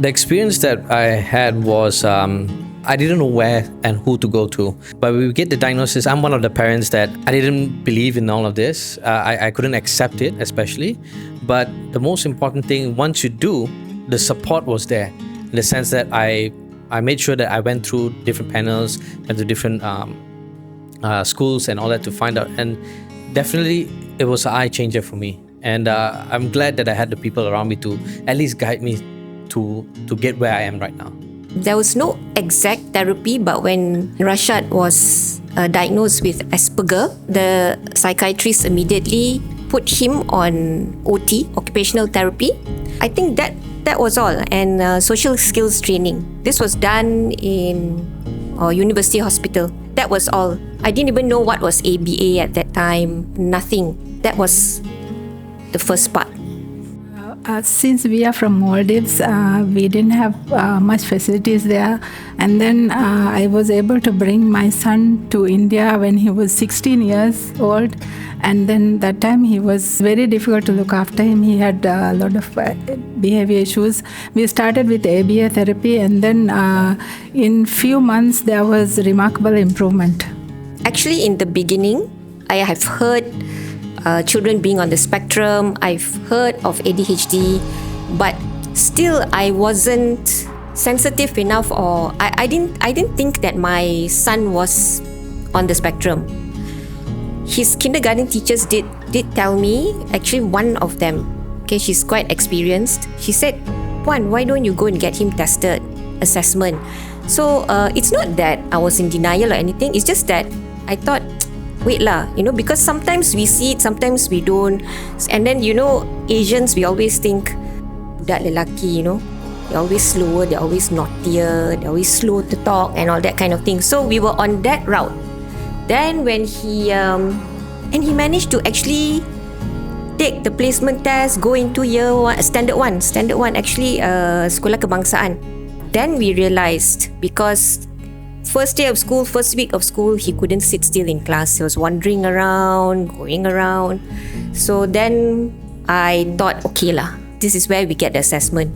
The experience that I had was I didn't know where and who to go to. But when we get the diagnosis, I'm one of the parents that I didn't believe in all of this. I couldn't accept it, especially. But the most important thing, once you do, the support was there. In the sense that I made sure that I went through different panels, went to different schools and all that to find out. And definitely, it was an eye changer for me. And I'm glad that I had the people around me to at least guide me to get where I am right now. There was no exact therapy, but when Rashad was diagnosed with Asperger, the psychiatrist immediately put him on OT, occupational therapy. I think that was all, and social skills training. This was done in University Hospital. That was all. I didn't even know what was ABA at that time. Nothing. That was the first part. Since we are from Maldives, we didn't have much facilities there. And then I was able to bring my son to India when he was 16 years old. And then that time he was very difficult to look after him. He had a lot of behavior issues. We started with ABA therapy, and then in few months there was remarkable improvement. Actually, in the beginning, I have heard children being on the spectrum. I've heard of ADHD, but still I wasn't sensitive enough, or I didn't think that my son was on the spectrum. His kindergarten teachers did tell me, actually one of them, okay, she's quite experienced. She said, "Puan, why don't you go and get him tested, assessment?" So it's not that I was in denial or anything. It's just that I thought, wait lah, because sometimes we see it, sometimes we don't. And then, Asians, we always think, budak lelaki, they're always slower, they're always naughtier, they're always slow to talk and all that kind of thing. So we were on that route. Then when he managed to actually take the placement test, go into year one, standard one actually, sekolah kebangsaan. Then we realized, because first day of school, first week of school, he couldn't sit still in class. He was wandering around, going around. So then I thought, okay lah, this is where we get the assessment.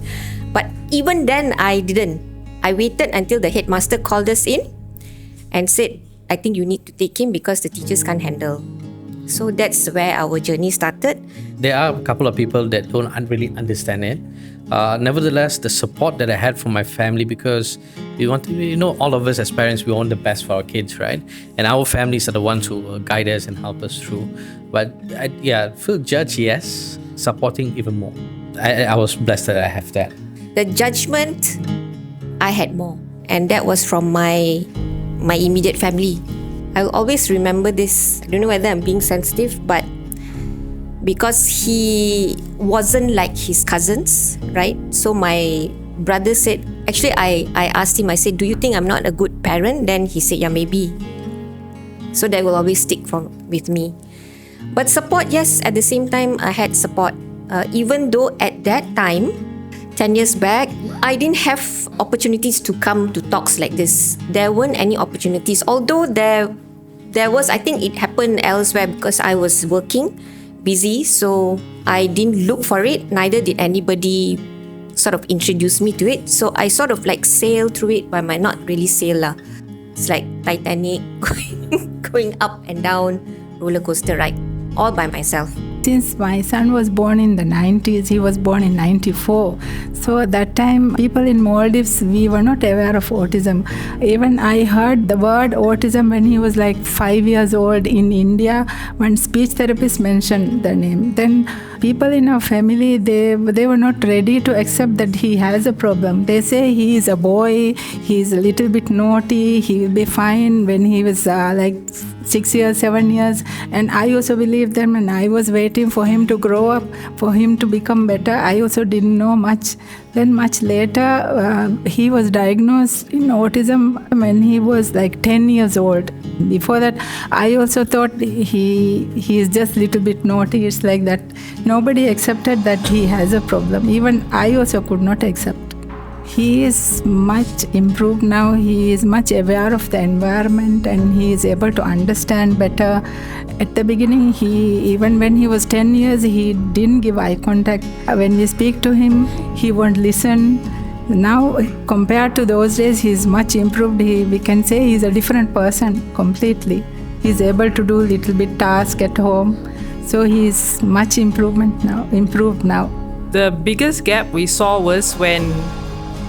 But even then, I didn't. I waited until the headmaster called us in and said, I think you need to take him because the teachers can't handle. So that's where our journey started. There are a couple of people that don't really understand it. Nevertheless, the support that I had from my family, because we want to, all of us as parents, we want the best for our kids, right? And our families are the ones who guide us and help us through. But feel judged, yes. Supporting even more. I was blessed that I have that. The judgment, I had more. And that was from my immediate family. I'll always remember this. I don't know whether I'm being sensitive, but because he wasn't like his cousins, right? So my brother said, actually I asked him, I said, do you think I'm not a good parent? Then he said, yeah, maybe. So that will always stick with me. But support, yes, at the same time, I had support. Even though at that time, 10 years back, I didn't have opportunities to come to talks like this. There weren't any opportunities. Although there was, I think it happened elsewhere because I was working, busy, so I didn't look for it. Neither did anybody sort of introduce me to it. So I sort of like sailed through it, but I might not really sail lah. It's like Titanic, going up and down, roller coaster ride, all by myself. Since my son was born in the 90s, he was born in 94. So at that time, people in Maldives, we were not aware of autism. Even I heard the word autism when he was like 5 years old in India, when speech therapists mentioned the name. Then people in our family, they were not ready to accept that he has a problem. They say he is a boy, he is a little bit naughty, he will be fine. When he was like 6 years, 7 years, and I also believed them, and I was waiting for him to grow up, for him to become better. I also didn't know much. Then much later, he was diagnosed in autism when he was like 10 years old. Before that, I also thought he is just a little bit naughty. It's like that. Nobody accepted that he has a problem. Even I also could not accept. He is much improved now. He is much aware of the environment and he is able to understand better. At the beginning, even when he was 10 years, he didn't give eye contact. When we speak to him, he won't listen. Now, compared to those days, he's much improved. We can say he's a different person completely. He's able to do little bit task at home. So he's much improved now. The biggest gap we saw was when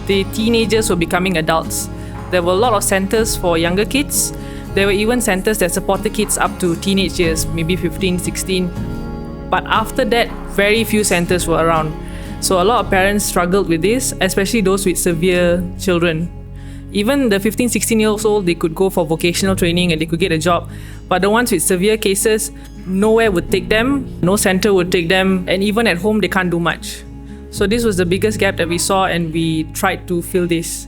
the teenagers were becoming adults. There were a lot of centers for younger kids. There were even centers that supported kids up to teenage years, maybe 15, 16. But after that, very few centers were around. So a lot of parents struggled with this, especially those with severe children. Even the 15, 16 years old, they could go for vocational training and they could get a job. But the ones with severe cases, nowhere would take them, no center would take them, and even at home, they can't do much. So this was the biggest gap that we saw, and we tried to fill this.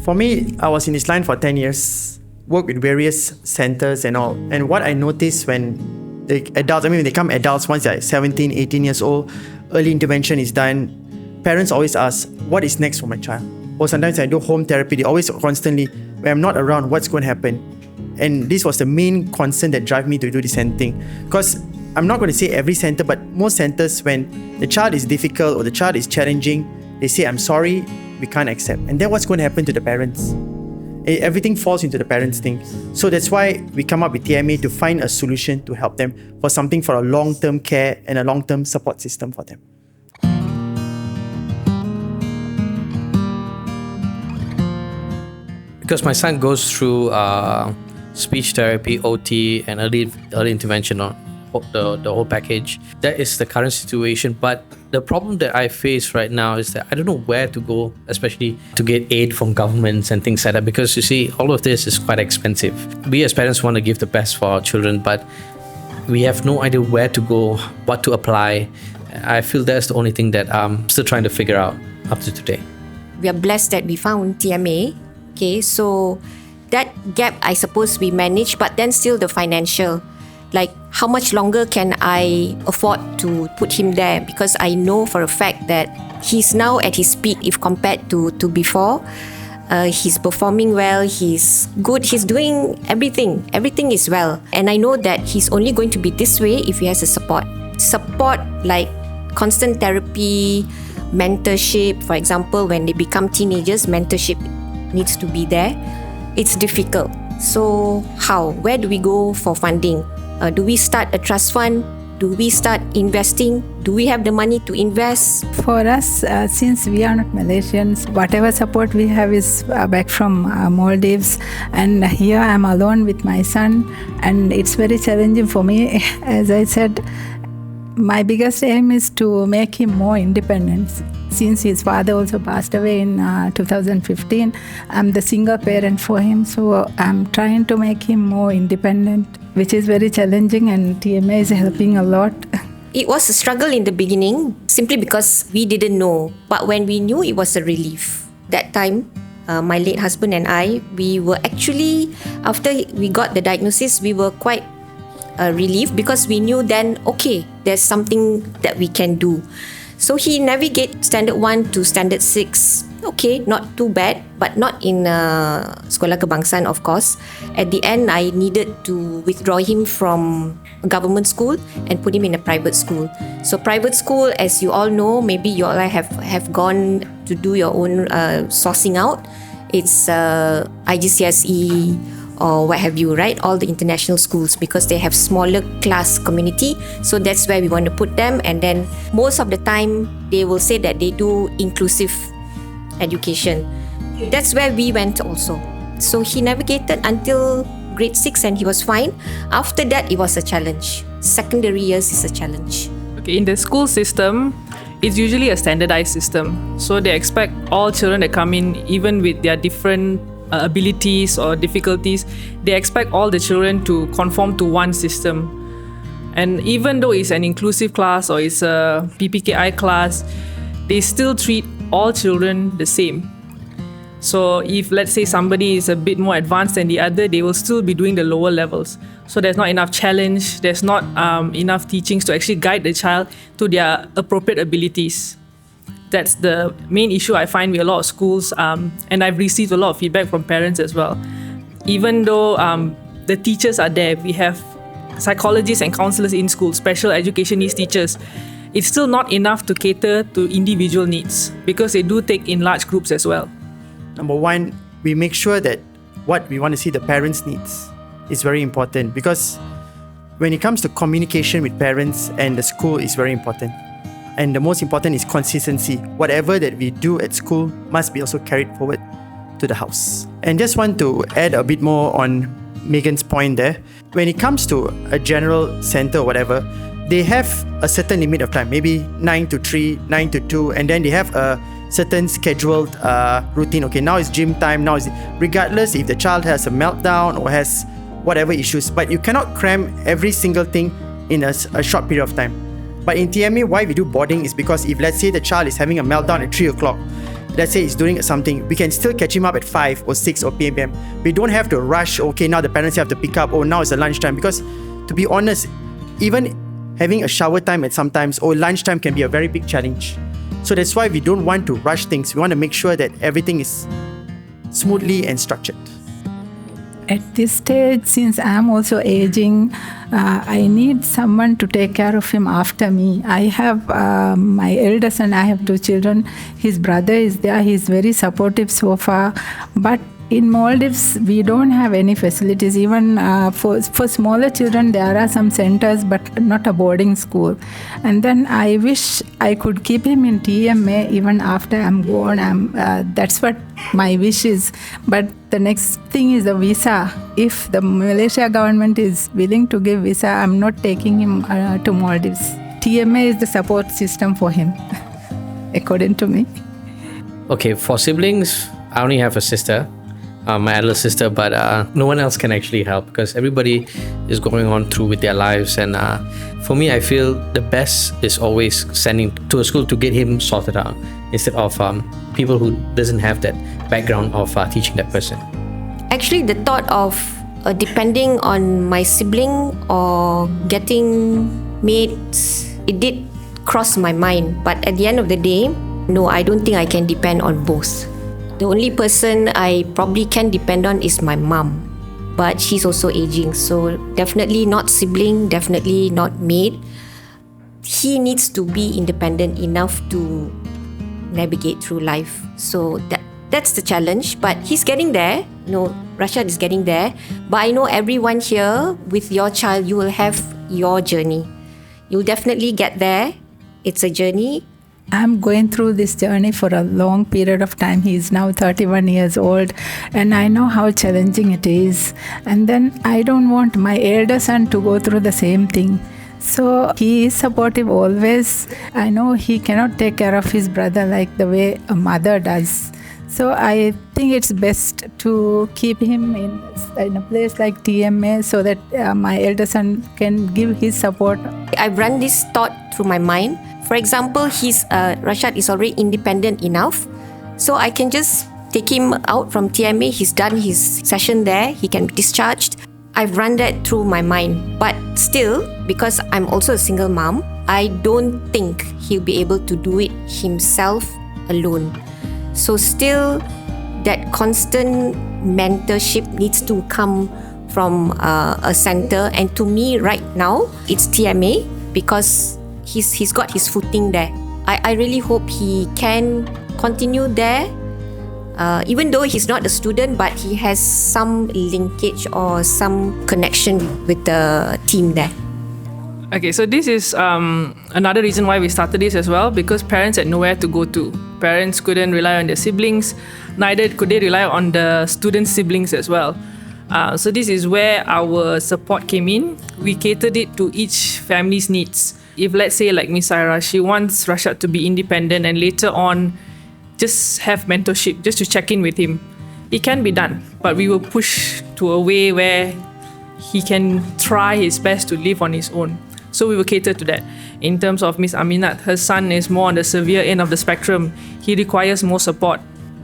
For me, I was in this line for 10 years, worked with various centers and all. And what I noticed when the adults, when they become adults, once they're 17, 18 years old, early intervention is done, parents always ask, what is next for my child? Or sometimes I do home therapy, they always constantly, when I'm not around, what's going to happen? And this was the main concern that drive me to do this thing. Because I'm not going to say every center, but most centers, when the child is difficult or the child is challenging, they say, I'm sorry, we can't accept. And then what's going to happen to the parents? Everything falls into the parents' thing. So that's why we come up with TMA to find a solution to help them for something for a long-term care and a long-term support system for them. Because my son goes through speech therapy, OT, and early intervention on the whole package. That is the current situation. But the problem that I face right now is that I don't know where to go, especially to get aid from governments and things like that. Because you see, all of this is quite expensive. We as parents want to give the best for our children, but we have no idea where to go, what to apply. I feel that's the only thing that I'm still trying to figure out up to today. We are blessed that we found TMA. Okay, so that gap, I suppose we managed, but then still the financial. Like, how much longer can I afford to put him there? Because I know for a fact that he's now at his peak if compared to before. He's performing well, he's good, he's doing everything. Everything is well. And I know that he's only going to be this way if he has a support. Support like constant therapy, mentorship. For example, when they become teenagers, mentorship needs to be there. It's difficult. So how? Where do we go for funding? Do we start a trust fund? Do we start investing? Do we have the money to invest? For us, since we are not Malaysians, whatever support we have is back from Maldives. And here I'm alone with my son. And it's very challenging for me. As I said, my biggest aim is to make him more independent. Since his father also passed away in 2015, I'm the single parent for him. So I'm trying to make him more independent, which is very challenging, and TMA is helping a lot. It was a struggle in the beginning simply because we didn't know. But when we knew, it was a relief. That time, my late husband and I, we were actually, after we got the diagnosis, we were quite relieved because we knew then, okay, there's something that we can do. So he navigated standard 1 to standard 6. Okay, not too bad, but not in Sekolah Kebangsaan, of course. At the end, I needed to withdraw him from a government school and put him in a private school. So private school, as you all know, maybe you all have gone to do your own sourcing out. It's IGCSE or what have you, right? All the international schools, because they have smaller class community. So that's where we want to put them. And then most of the time, they will say that they do inclusive education. That's where we went also. So he navigated until grade 6 and he was fine. After that, it was a challenge. Secondary years is a challenge. Okay, in the school system, it's usually a standardized system. So they expect all children that come in, even with their different abilities or difficulties, they expect all the children to conform to one system. And even though it's an inclusive class or it's a PPKI class, they still treat all children the same. So if, let's say, somebody is a bit more advanced than the other, they will still be doing the lower levels. So there's not enough challenge, there's not enough teachings to actually guide the child to their appropriate abilities. That's the main issue I find with a lot of schools, and I've received a lot of feedback from parents as well. Even though the teachers are there, we have psychologists and counselors in school, special education needs teachers, it's still not enough to cater to individual needs because they do take in large groups as well. Number one, we make sure that what we want to see the parents' needs is very important, because when it comes to communication with parents and the school is very important. And the most important is consistency. Whatever that we do at school must be also carried forward to the house. And just want to add a bit more on Megan's point there. When it comes to a general center or whatever, they have a certain limit of time, maybe 9 to 3, 9 to 2, and then they have a certain scheduled routine. Okay, now it's gym time, now it's regardless if the child has a meltdown or has whatever issues, but you cannot cram every single thing in a short period of time. But in TMA, why we do boarding is because if let's say the child is having a meltdown at 3 o'clock, let's say he's doing something, we can still catch him up at 5 or 6 or p.m. We don't have to rush, okay, now the parents have to pick up, oh, now it's the lunchtime. Because to be honest, even having a shower time at sometimes or lunchtime can be a very big challenge. So that's why we don't want to rush things. We want to make sure that everything is smoothly and structured. At this stage, since I'm also aging, I need someone to take care of him after me. I have my elder son, I have 2 children. His brother is there. He's very supportive so far. But in Maldives, we don't have any facilities. Even for smaller children, there are some centers, but not a boarding school. And then I wish I could keep him in TMA even after I'm gone. That's what my wish is. But the next thing is the visa. If the Malaysia government is willing to give visa, I'm not taking him to Maldives. TMA is the support system for him, according to me. Okay, for siblings, I only have a sister. My elder sister, but no one else can actually help because everybody is going on through with their lives. And for me, I feel the best is always sending to a school to get him sorted out instead of people who doesn't have that background of teaching that person. Actually, the thought of depending on my sibling or getting mates, it did cross my mind. But at the end of the day, no, I don't think I can depend on both. The only person I probably can depend on is my mom, but she's also aging, so definitely not sibling, definitely not maid. He needs to be independent enough to navigate through life. So that's the challenge, but he's getting there. No, Rashad is getting there. But I know everyone here, with your child, you will have your journey. You'll definitely get there. It's a journey. I'm going through this journey for a long period of time. He is now 31 years old, and I know how challenging it is. And then I don't want my elder son to go through the same thing. So he is supportive always. I know he cannot take care of his brother like the way a mother does. So I think it's best to keep him in a place like TMA so that my elder son can give his support. I've run this thought through my mind. For example, Rashad is already independent enough, so I can just take him out from TMA. He's done his session there. He can be discharged. I've run that through my mind. But still, because I'm also a single mom, I don't think he'll be able to do it himself alone. So still, that constant mentorship needs to come from a center. And to me, right now, it's TMA because he's got his footing there. I really hope he can continue there, even though he's not a student, but he has some linkage or some connection with the team there. Okay, so this is another reason why we started this as well, because parents had nowhere to go to. Parents couldn't rely on their siblings, neither could they rely on the students' siblings as well. So this is where our support came in. We catered it to each family's needs. If let's say like Miss Saira, she wants Rashad to be independent and later on just have mentorship, just to check in with him, it can be done. But we will push to a way where he can try his best to live on his own. So we will cater to that. In terms of Miss Aminat, her son is more on the severe end of the spectrum. He requires more support.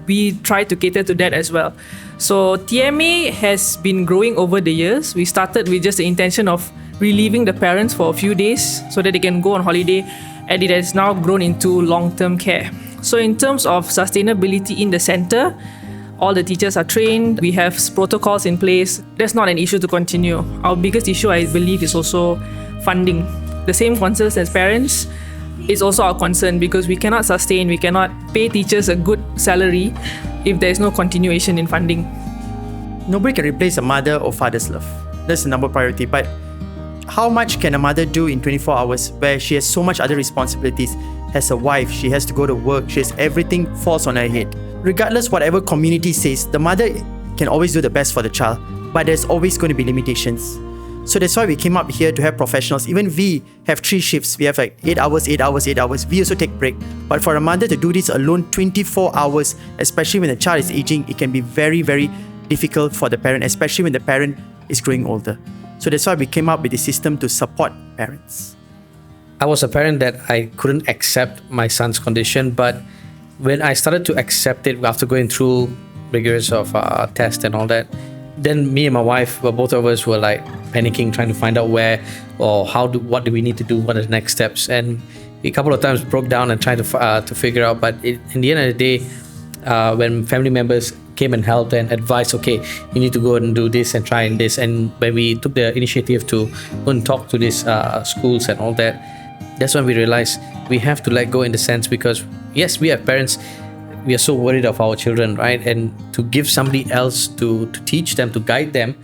We try to cater to that as well. So TMA has been growing over the years. We started with just the intention of relieving the parents for a few days so that they can go on holiday, and it has now grown into long-term care. So in terms of sustainability in the center, all the teachers are trained, we have protocols in place. That's not an issue to continue. Our biggest issue, I believe, is also funding. The same concerns as parents. is also our concern, because we cannot pay teachers a good salary if there is no continuation in funding. Nobody can replace a mother or father's love. That's the number priority. But how much can a mother do in 24 hours where she has so much other responsibilities? As a wife, she has to go to work, she has everything falls on her head. Regardless whatever community says, the mother can always do the best for the child, but there's always going to be limitations. So that's why we came up here to have professionals. Even we have 3 shifts. We have like 8 hours, 8 hours, 8 hours. We also take break. But for a mother to do this alone 24 hours, especially when the child is aging, it can be very, very difficult for the parent, especially when the parent is growing older. So that's why we came up with the system to support parents. I was a parent that I couldn't accept my son's condition, but when I started to accept it after going through rigorous of tests and all that, then me and my wife, both of us were like panicking, trying to find out where or what do we need to do, what are the next steps, and a couple of times broke down and tried to figure out. But in the end of the day, when family members came and helped and advised, okay, you need to go and do this and try and this, and when we took the initiative to go and talk to these schools and all that, that's when we realized we have to let go in the sense, because yes, we are parents, we are so worried of our children, right? And to give somebody else to teach them, to guide them,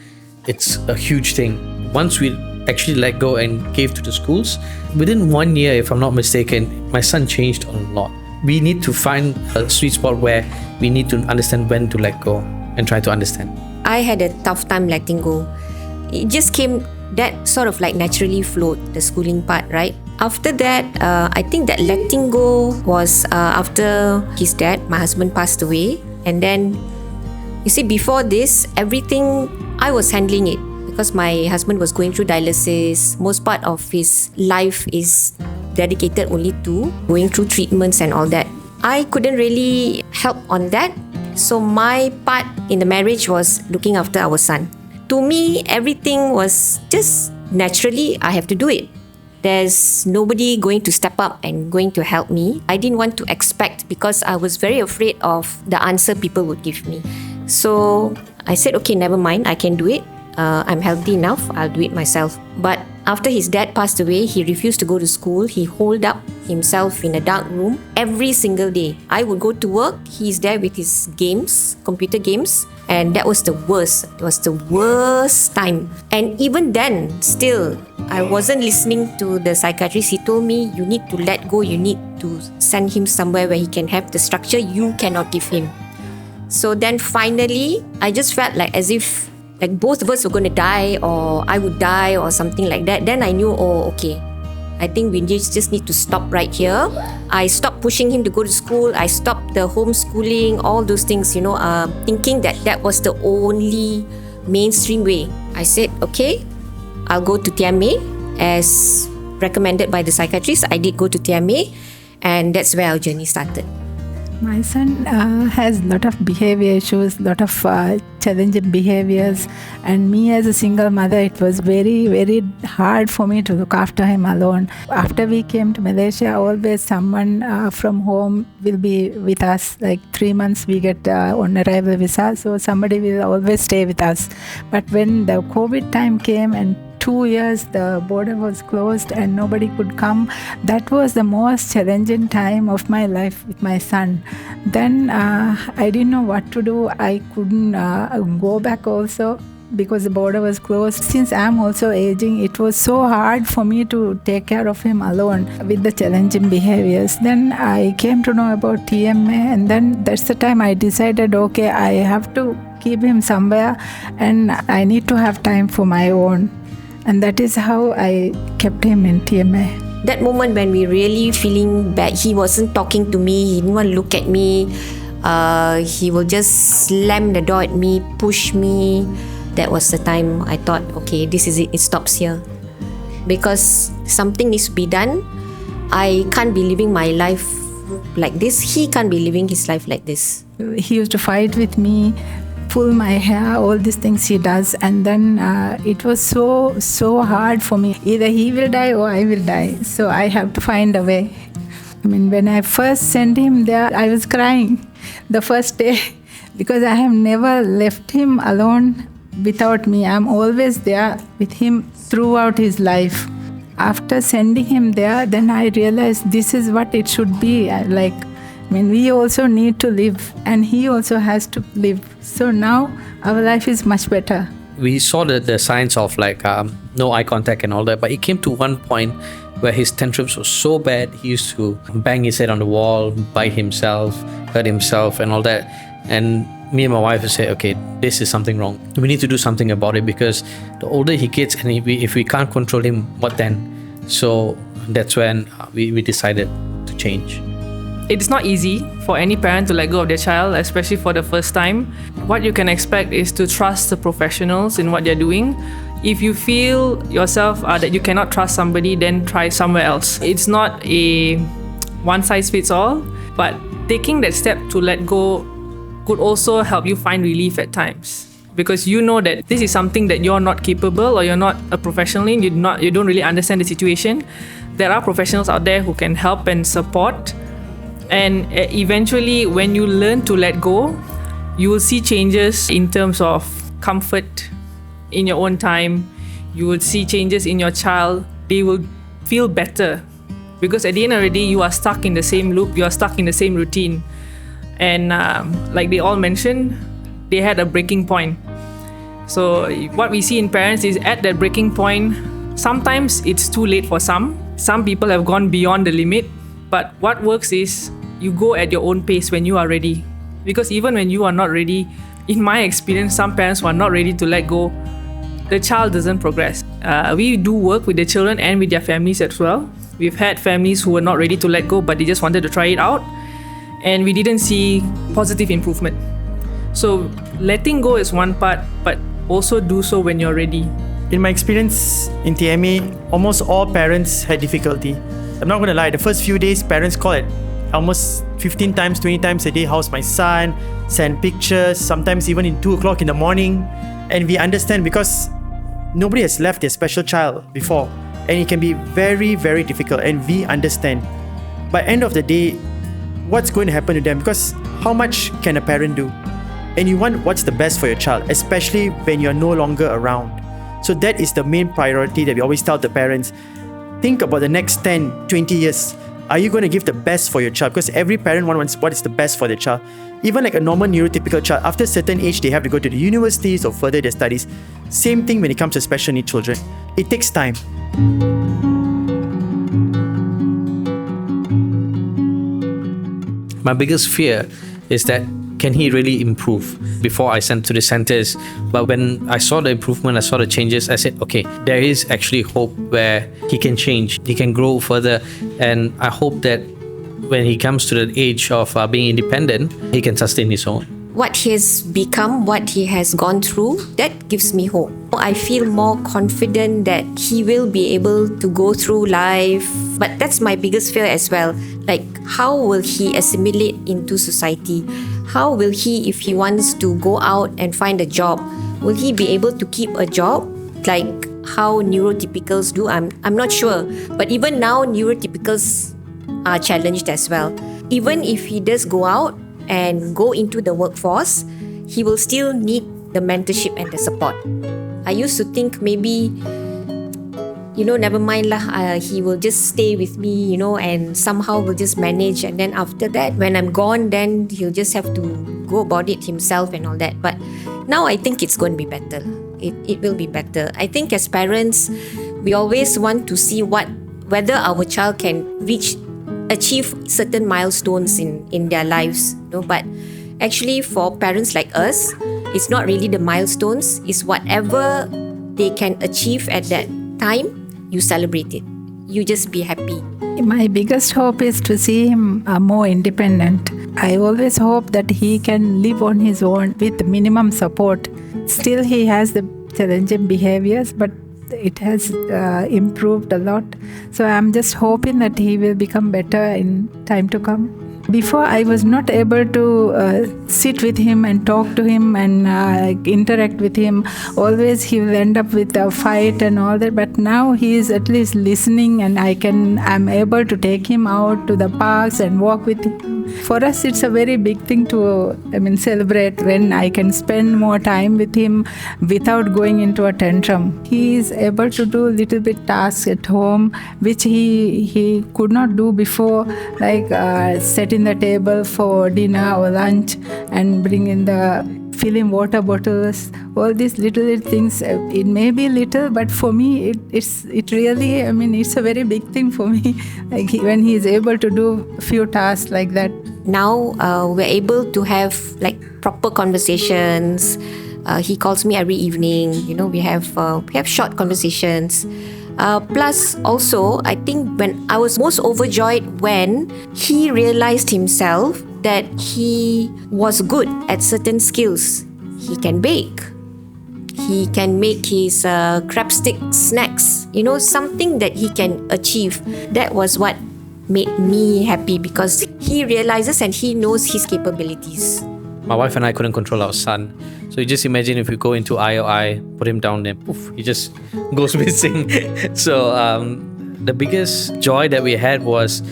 it's a huge thing. Once we actually let go and gave to the schools, within 1 year, if I'm not mistaken, my son changed a lot. We need to find a sweet spot where we need to understand when to let go and try to understand. I had a tough time letting go. It just came, that sort of like naturally flowed, the schooling part, right? After that, I think that letting go was after his dad, my husband, passed away. And then, you see, before this, everything, I was handling it because my husband was going through dialysis. Most part of his life is dedicated only to going through treatments and all that. I couldn't really help on that. So my part in the marriage was looking after our son. To me, everything was just naturally, I have to do it. There's nobody going to step up and going to help me. I didn't want to expect because I was very afraid of the answer people would give me. So I said, okay, never mind, I can do it. I'm healthy enough, I'll do it myself. But after his dad passed away, he refused to go to school. He holed up himself in a dark room every single day. I would go to work, he's there with his games, computer games, and that was the worst. It was the worst time. And even then, still, I wasn't listening to the psychiatrist. He told me, you need to let go, you need to send him somewhere where he can have the structure you cannot give him. So then finally, I just felt like as if like both of us were going to die, or I would die or something like that. Then I knew, oh, okay, I think we just need to stop right here. I stopped pushing him to go to school. I stopped the homeschooling, all those things, thinking that was the only mainstream way. I said, okay, I'll go to TMA as recommended by the psychiatrist. I did go to TMA, and that's where our journey started. My son has a lot of behavior issues, a lot of challenging behaviors, and me as a single mother, it was very, very hard for me to look after him alone. After we came to Malaysia, always someone from home will be with us. Like 3 months we get on arrival visa, so somebody will always stay with us. But when the COVID time came and 2 years the border was closed and nobody could come, that was the most challenging time of my life with my son. Then I didn't know what to do. I couldn't go back also because the border was closed. Since I'm also aging, it was so hard for me to take care of him alone with the challenging behaviors. Then I came to know about TMA, and then that's the time I decided, okay, I have to keep him somewhere and I need to have time for my own. And that is how I kept him in TMA. That moment when we really feeling bad, he wasn't talking to me, he didn't want to look at me, he will just slam the door at me, push me. That was the time I thought, okay, this is it stops here. Because something needs to be done. I can't be living my life like this, he can't be living his life like this. He used to fight with me, pull my hair, all these things he does, and then it was so hard for me. Either he will die or I will die, so I have to find a way. I mean, when I first sent him there, I was crying the first day because I have never left him alone without me. I'm always there with him throughout his life. After sending him there, then I realized this is what it should be. We also need to live, and he also has to live. So now our life is much better. We saw the signs of no eye contact and all that, but it came to one point where his tantrums were so bad. He used to bang his head on the wall, bite himself, hurt himself and all that. And me and my wife would say, okay, this is something wrong. We need to do something about it, because the older he gets, and if we can't control him, what then? So that's when we decided to change. It's not easy for any parent to let go of their child, especially for the first time. What you can expect is to trust the professionals in what they're doing. If you feel yourself that you cannot trust somebody, then try somewhere else. It's not a one size fits all, but taking that step to let go could also help you find relief at times, because you know that this is something that you're not capable, or you're not a professional in, you don't really understand the situation. There are professionals out there who can help and support. And eventually, when you learn to let go, you will see changes in terms of comfort in your own time. You will see changes in your child. They will feel better, because at the end of the day, you are stuck in the same loop, you are stuck in the same routine. And like they all mentioned, they had a breaking point. So what we see in parents is, at that breaking point, sometimes it's too late for some. Some people have gone beyond the limit. But what works is you go at your own pace when you are ready. Because even when you are not ready, in my experience, some parents who are not ready to let go, the child doesn't progress. We do work with the children and with their families as well. We've had families who were not ready to let go, but they just wanted to try it out. And we didn't see positive improvement. So letting go is one part, but also do so when you're ready. In my experience in TMA, almost all parents had difficulty. I'm not going to lie, the first few days, parents call it almost 15 times, 20 times a day, how's my son, send pictures, sometimes even in 2 o'clock in the morning. And we understand, because nobody has left their special child before, and it can be very, very difficult, and we understand. By end of the day, what's going to happen to them? Because how much can a parent do? And you want what's the best for your child, especially when you're no longer around. So that is the main priority that we always tell the parents. Think about the next 10, 20 years. Are you going to give the best for your child? Because every parent wants what is the best for their child. Even like a normal neurotypical child, after a certain age, they have to go to the universities or further their studies. Same thing when it comes to special needs children. It takes time. My biggest fear is that, can he really improve? Before I sent to the centers, but when I saw the improvement, I saw the changes, I said, okay, there is actually hope where he can change, he can grow further. And I hope that when he comes to the age of being independent, he can sustain his own. What he has become, what he has gone through, that gives me hope. I feel more confident that he will be able to go through life. But that's my biggest fear as well. Like, how will he assimilate into society? How will he, if he wants to go out and find a job, will he be able to keep a job like how neurotypicals do? I'm not sure. But even now, neurotypicals are challenged as well. Even if he does go out and go into the workforce, he will still need the mentorship and the support. I used to think maybe, never mind lah, he will just stay with me, and somehow will just manage. And then after that, when I'm gone, then he'll just have to go about it himself and all that. But now I think it's going to be better. It will be better. I think as parents, we always want to see whether our child can achieve certain milestones in their lives. But actually, for parents like us, it's not really the milestones. It's whatever they can achieve at that time. You celebrate it. You just be happy. My biggest hope is to see him more independent. I always hope that he can live on his own with minimum support. Still, he has the challenging behaviors, but it has improved a lot. So I'm just hoping that he will become better in time to come. Before, I was not able to sit with him and talk to him and interact with him. Always he will end up with a fight and all that. But now he is at least listening, and I'm able to take him out to the parks and walk with him. him. For us, it's a very big thing to, celebrate when I can spend more time with him without going into a tantrum. He is able to do little bit tasks at home, which he could not do before, like setting the table for dinner or lunch and bring in filling water bottles, all these little things. It may be little, but for me, it really, it's a very big thing for me. Like when he is able to do a few tasks like that. Now we're able to have like proper conversations. He calls me every evening. We have short conversations. Plus, also, I think when I was most overjoyed when he realized himself that he was good at certain skills. He can bake. He can make his crab stick snacks. Something that he can achieve. That was what made me happy because he realizes and he knows his capabilities. My wife and I couldn't control our son. So you just imagine if we go into IOI, put him down there, poof, he just goes missing. So the biggest joy that we had was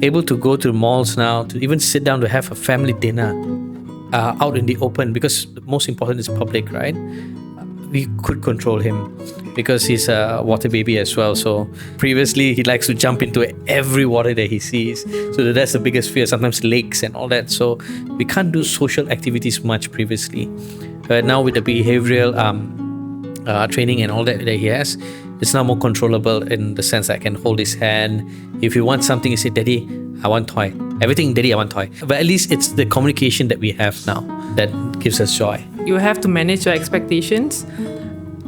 able to go to malls now, to even sit down to have a family dinner out in the open, because the most important is public, right? We could control him because he's a water baby as well. So previously he likes to jump into every water that he sees. So that's the biggest fear, sometimes lakes and all that. So we can't do social activities much previously. But now with the behavioral training and all that he has, it's now more controllable in the sense I can hold his hand. If he wants something, he say, Daddy, I want toy. Everything, Daddy, I want toy. But at least it's the communication that we have now that gives us joy. You have to manage your expectations.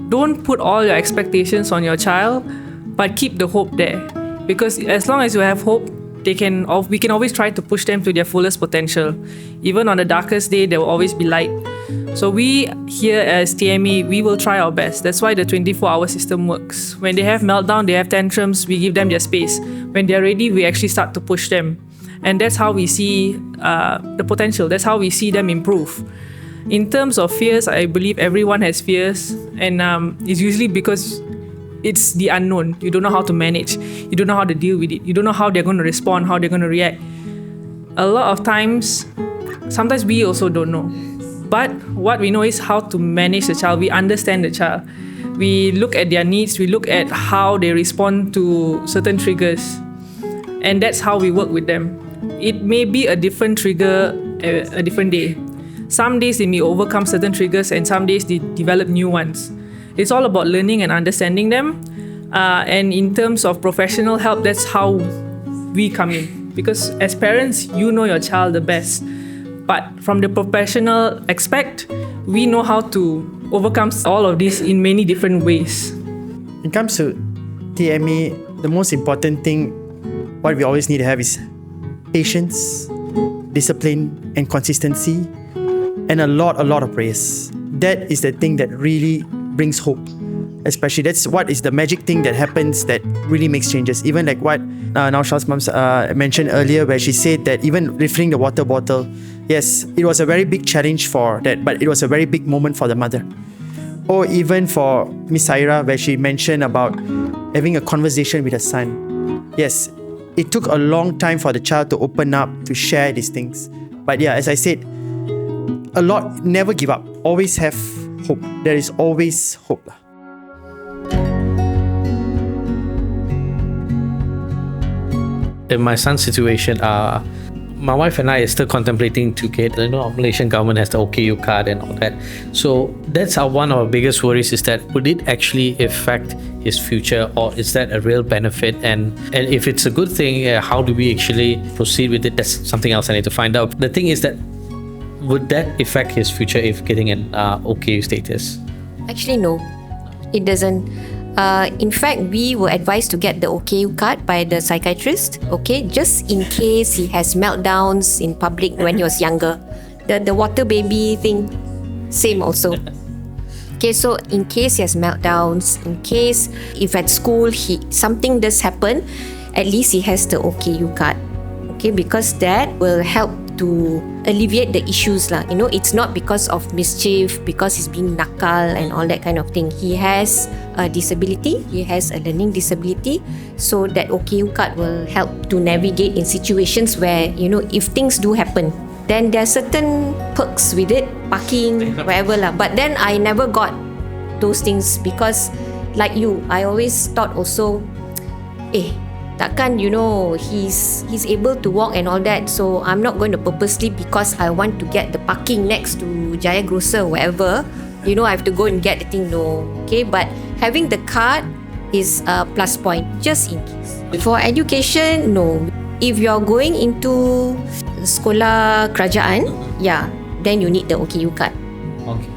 Don't put all your expectations on your child, but keep the hope there. Because as long as you have hope, we can always try to push them to their fullest potential. Even on the darkest day, there will always be light. So we here as TME, we will try our best. That's why the 24-hour system works. When they have meltdown, they have tantrums, we give them their space. When they're ready, we actually start to push them. And that's how we see the potential. That's how we see them improve. In terms of fears, I believe everyone has fears. And it's usually because it's the unknown. You don't know how to manage. You don't know how to deal with it. You don't know how they're going to respond, how they're going to react. A lot of times, sometimes we also don't know. But what we know is how to manage the child. We understand the child. We look at their needs. We look at how they respond to certain triggers. And that's how we work with them. It may be a different trigger a different day. Some days they may overcome certain triggers and some days they develop new ones. It's all about learning and understanding them. And in terms of professional help, that's how we come in. Because as parents, you know your child the best. But from the professional aspect, we know how to overcome all of this in many different ways. When it comes to TME, the most important thing, what we always need to have is patience, discipline, and consistency, and a lot of prayers. That is the thing that really brings hope. Especially, that's what is the magic thing that happens that really makes changes. Even like what Naushal's mom mentioned earlier, where she said that even refilling the water bottle, yes, it was a very big challenge for that, but it was a very big moment for the mother. Or even for Miss Saira, where she mentioned about having a conversation with her son. Yes, it took a long time for the child to open up, to share these things. But yeah, as I said, never give up. Always have hope. There is always hope. In my son's situation, my wife and I are still contemplating to get, Malaysian government has the OKU card and all that. So that's one of our biggest worries, is that would it actually affect his future, or is that a real benefit? And if it's a good thing, how do we actually proceed with it? That's something else I need to find out. The thing is that, would that affect his future if getting an OKU status? Actually, no, it doesn't. In fact, we were advised to get the OKU card by the psychiatrist, just in case he has meltdowns in public when he was younger. The water baby thing, same also. So in case he has meltdowns, in case if at school something does happen, at least he has the OKU card. Because that will help to alleviate the issues lah. It's not because of mischief, because he's being nakal and all that kind of thing. He has a disability, he has a learning disability, so that OKU card will help to navigate in situations where, if things do happen, then there are certain perks with it, parking, whatever lah. But then I never got those things because, like you, I always thought also, takkan he's able to walk and all that, so I'm not going to purposely, because I want to get the parking next to Jaya Grocer or whatever, I have to go and get the thing. No, okay, but having the card is a plus point just in case. For education, no. If you're going into sekolah kerajaan, then you need the OKU card. Okay.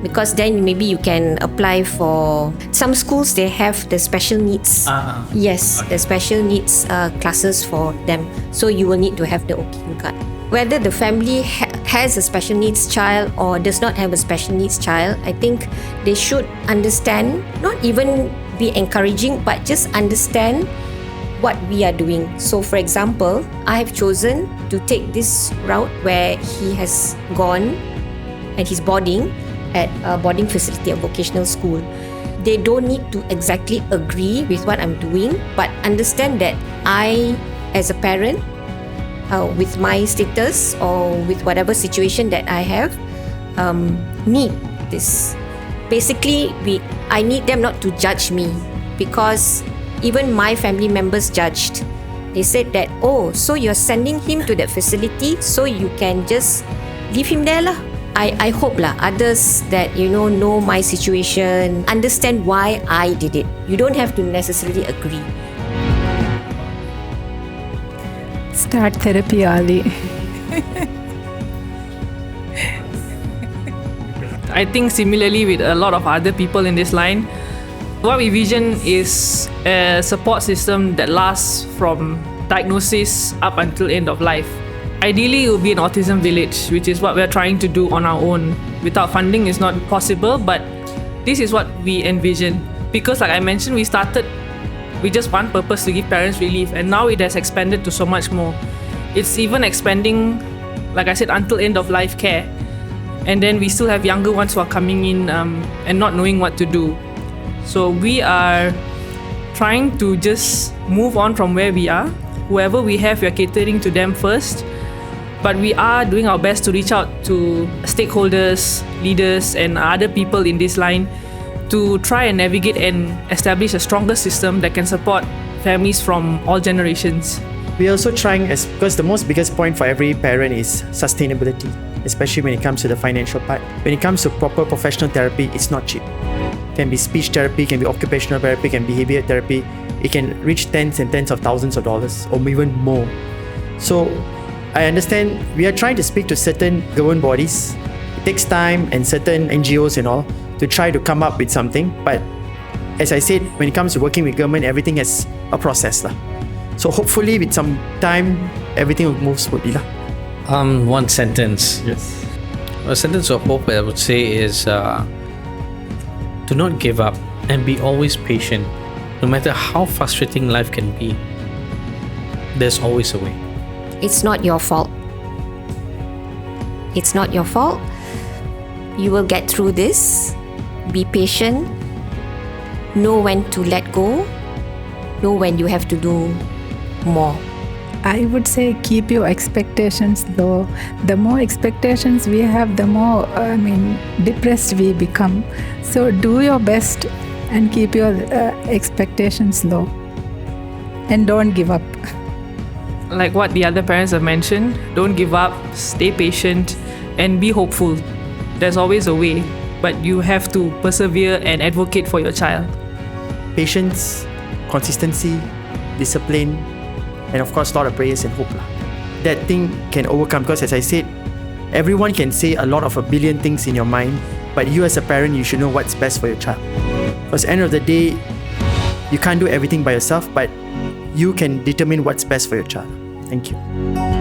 Because then maybe you can apply for some schools. They have the special needs. Yes, the special needs classes for them. So you will need to have the OKU card. Whether the family has a special needs child or does not have a special needs child, I think they should understand, not even be encouraging, but just understand what we are doing. So for example, I have chosen to take this route where he has gone and he's boarding at a boarding facility, a vocational school. They don't need to exactly agree with what I'm doing, but understand that I, as a parent, with my status or with whatever situation that I have, need this. Basically, I need them not to judge me, because even my family members judged. They said that, so you're sending him to that facility so you can just leave him there lah. I hope lah, others that know my situation, understand why I did it. You don't have to necessarily agree. Start therapy early. I think similarly with a lot of other people in this line, what we vision is a support system that lasts from diagnosis up until end of life. Ideally, it will be an autism village, which is what we're trying to do on our own. Without funding, it's not possible, but this is what we envision. Because like I mentioned, we started with just one purpose, to give parents relief, and now it has expanded to so much more. It's even expanding, like I said, until end of life care. And then we still have younger ones who are coming in and not knowing what to do. So we are trying to just move on from where we are. Whoever we have, we are catering to them first. But we are doing our best to reach out to stakeholders, leaders, and other people in this line to try and navigate and establish a stronger system that can support families from all generations. We're also trying, because the biggest point for every parent is sustainability, especially when it comes to the financial part. When it comes to proper professional therapy, it's not cheap. It can be speech therapy, can be occupational therapy, can be behavior therapy. It can reach tens and tens of thousands of dollars or even more. So I understand we are trying to speak to certain government bodies. It takes time, and certain NGOs and all, to try to come up with something. But as I said, when it comes to working with government, everything has a process lah. So hopefully with some time, everything will move smoothly lah. One sentence. Yes. A sentence of hope I would say is do not give up and be always patient. No matter how frustrating life can be, there's always a way. It's not your fault. It's not your fault. You will get through this. Be patient. Know when to let go. Know when you have to do more. I would say keep your expectations low. The more expectations we have, the more depressed we become. So do your best and keep your expectations low. And don't give up. Like what the other parents have mentioned, don't give up, stay patient, and be hopeful. There's always a way, but you have to persevere and advocate for your child. Patience, consistency, discipline, and of course a lot of prayers and hope lah. That thing can overcome, because as I said, everyone can say a lot of a billion things in your mind, but you as a parent, you should know what's best for your child. Because at the end of the day, you can't do everything by yourself, but you can determine what's best for your child. Thank you.